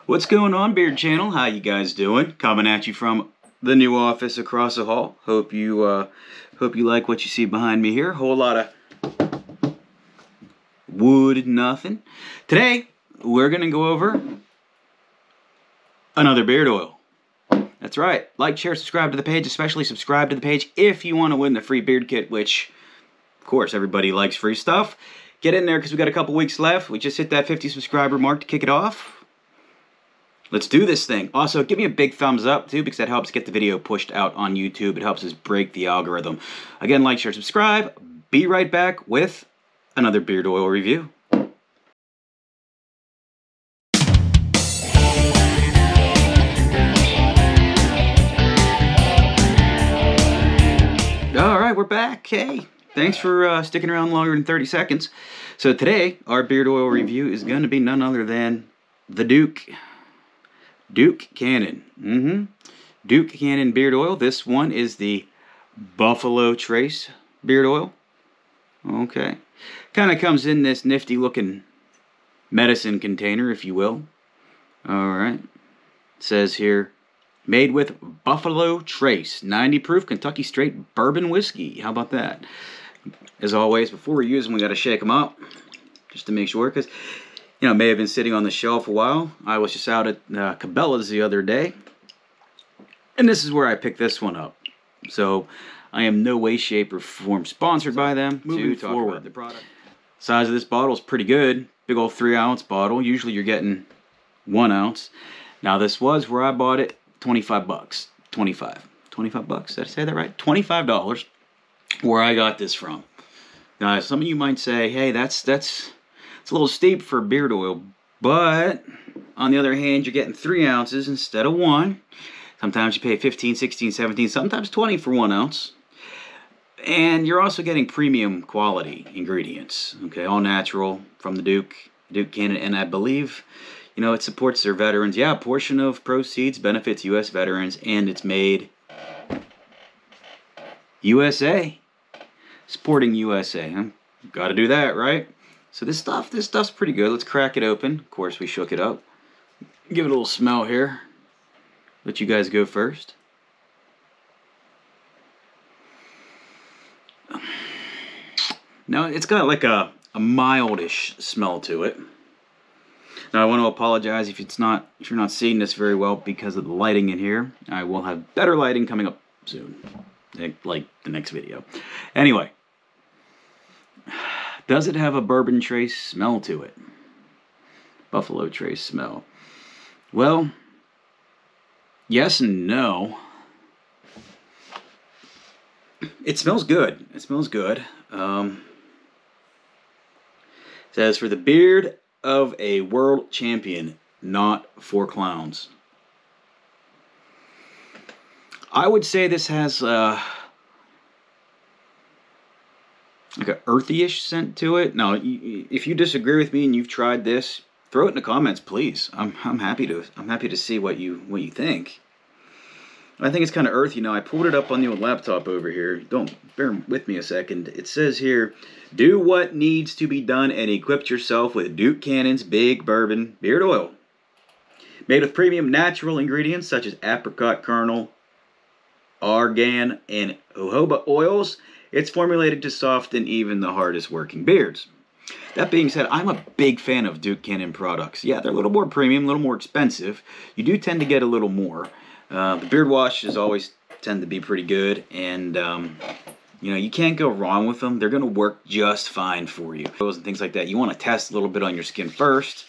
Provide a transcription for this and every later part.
What's going on, Beard Channel? How you guys doing? Coming at you from the new office across the hall. Hope you like what you see behind me here. Whole lot of wood and nothing. Today we're gonna go over another beard oil. That's right. Like, share, subscribe to the page. Especially subscribe to the page if you want to win the free beard kit, which, of course, everybody likes free stuff. Get in there because we got a couple weeks left. We just hit that 50 subscriber mark to kick it off. Let's do this thing. Also, give me a big thumbs up, too, because that helps get the video pushed out on YouTube. It helps us break the algorithm. Again, like, share, subscribe. Be right back with another beard oil review. Alright, we're back. Hey, thanks for sticking around longer than 30 seconds. So today, our beard oil review is going to be none other than the Duke Cannon. Duke Cannon beard oil. This one is the Buffalo Trace beard oil. Okay. Kind of comes in this nifty looking medicine container, if you will. Alright. It says here, made with Buffalo Trace, 90 proof Kentucky straight bourbon whiskey. How about that? As always, before we use them, we got to shake them up just to make sure, because you know, it may have been sitting on the shelf a while. I was just out at Cabela's the other day, and this is where I picked this one up. So I am no way, shape, or form sponsored by them. Moving forward, the product size of this bottle is pretty good. Big old 3-ounce bottle. Usually you're getting 1 ounce. Now this was where I bought it. 25 bucks. 25 bucks. Did I say that right? $25. Where I got this from. Now some of you might say, hey, it's a little steep for beard oil, but on the other hand, you're getting 3 ounces instead of 1. Sometimes you pay 15, 16, 17, sometimes 20 for 1 ounce. And you're also getting premium quality ingredients. Okay, all natural from the Duke Cannon, and I believe, you know, it supports their veterans. Yeah, a portion of proceeds benefits U.S. veterans, and it's made USA. Supporting USA. Huh? Got to do that, right? So this stuff's pretty good. Let's crack it open. Of course, we shook it up. Give it a little smell here. Let you guys go first. Now, it's got like a mildish smell to it. Now, I want to apologize if you're not seeing this very well because of the lighting in here. I will have better lighting coming up soon, like the next video. Anyway. Does it have a bourbon trace smell to it? Buffalo Trace smell. Well, yes and no. It smells good. It smells good. It says, for the beard of a world champion, not for clowns. I would say this has like an earthy-ish scent to it. Now, if you disagree with me and you've tried this, throw it in the comments, please. I'm happy to see what you think. I think it's kind of earthy. Now, I pulled it up on the old laptop over here. Don't bear with me a second. It says here, do what needs to be done and equip yourself with Duke Cannon's Big Bourbon Beard Oil. Made with premium natural ingredients such as apricot kernel, argan, and jojoba oils. It's formulated to soften even the hardest working beards. That being said, I'm a big fan of Duke Cannon products. Yeah, they're a little more premium, a little more expensive. You do tend to get a little more. The beard washes always tend to be pretty good, and you know, you can't go wrong with them. They're going to work just fine for you. And things like that. You want to test a little bit on your skin first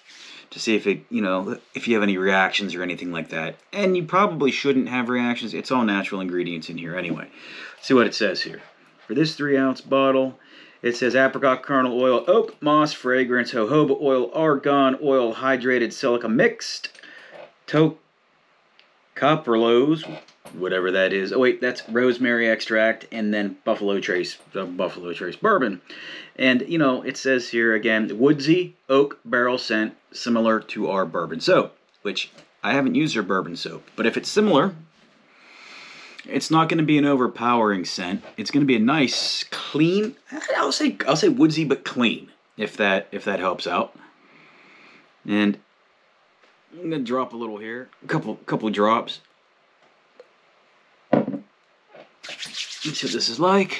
to see if it, you know, if you have any reactions or anything like that. And you probably shouldn't have reactions. It's all natural ingredients in here anyway. Let's see what it says here. For this 3-ounce bottle, it says apricot kernel oil, oak moss fragrance, jojoba oil, argan oil, hydrated silica mixed, tocopherolose, whatever that is. Oh wait, that's rosemary extract, and then Buffalo Trace bourbon. And you know, it says here again, woodsy oak barrel scent, similar to our bourbon soap, which I haven't used our bourbon soap, but if it's similar, it's not going to be an overpowering scent. It's going to be a nice, clean. I'll say woodsy but clean, if that helps out. And I'm gonna drop a little here, a couple drops. Let's see what this is like.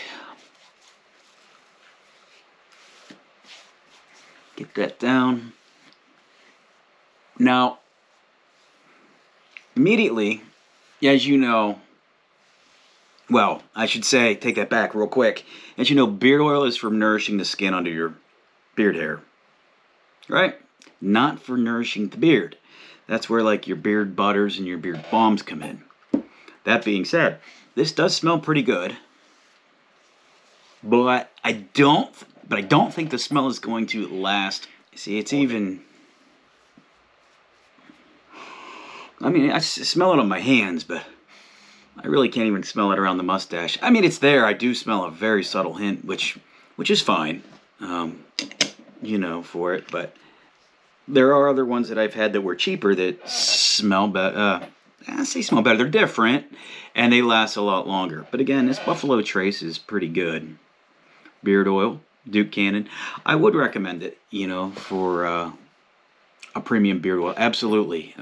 Get that down. Now, immediately, as you know, well, I should say, take that back real quick. As you know, beard oil is for nourishing the skin under your beard hair, right? Not for nourishing the beard. That's where like your beard butters and your beard balms come in. That being said, this does smell pretty good, but I don't think the smell is going to last. See, it's even. I mean, I smell it on my hands, but I really can't even smell it around the mustache. I mean, it's there. I do smell a very subtle hint, which is fine, you know, for it. But there are other ones that I've had that were cheaper that smell better. I say smell better. They're different, and they last a lot longer. But again, this Buffalo Trace is pretty good. Beard oil, Duke Cannon. I would recommend it, you know, for a premium beard oil. Absolutely.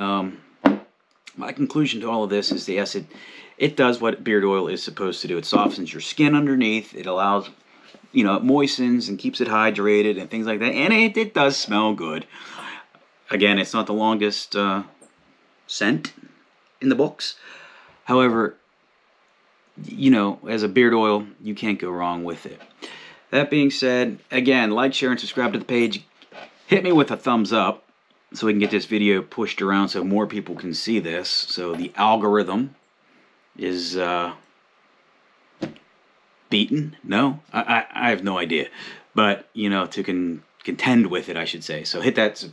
My conclusion to all of this is, yes, it does what beard oil is supposed to do. It softens your skin underneath. It allows, you know, it moistens and keeps it hydrated and things like that. And it does smell good. Again, it's not the longest scent in the books. However, you know, as a beard oil, you can't go wrong with it. That being said, again, like, share, and subscribe to the page. Hit me with a thumbs up so we can get this video pushed around so more people can see this. So the algorithm is beaten? No? I have no idea. But, you know, to contend with it, I should say. So hit that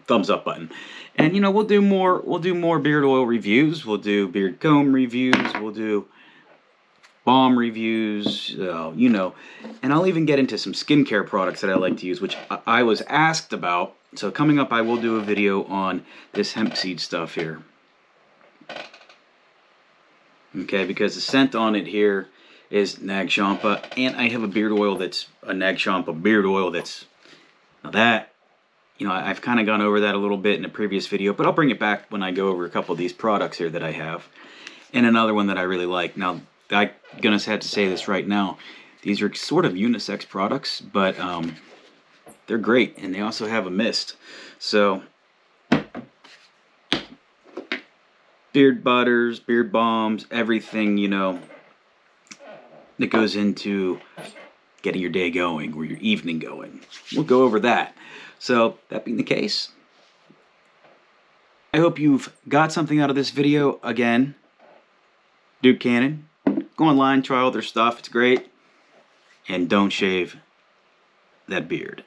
thumbs up button. And, you know, we'll do more beard oil reviews. We'll do beard comb reviews. We'll do balm reviews, you know. And I'll even get into some skincare products that I like to use, which I was asked about. So coming up, I will do a video on this hemp seed stuff here. Okay, because the scent on it here is Nag Champa, and I have a beard oil that's a Nag Champa beard oil that's, now that, you know, I've kind of gone over that a little bit in a previous video, but I'll bring it back when I go over a couple of these products here that I have. And another one that I really like. Now, I'm gonna have to say this right now. These are sort of unisex products, but they're great, and they also have a mist. So, beard butters, beard balms, everything, you know, that goes into getting your day going or your evening going. We'll go over that. So, that being the case, I hope you've got something out of this video. Again, Duke Cannon. Go online, try all their stuff. It's great. And don't shave that beard.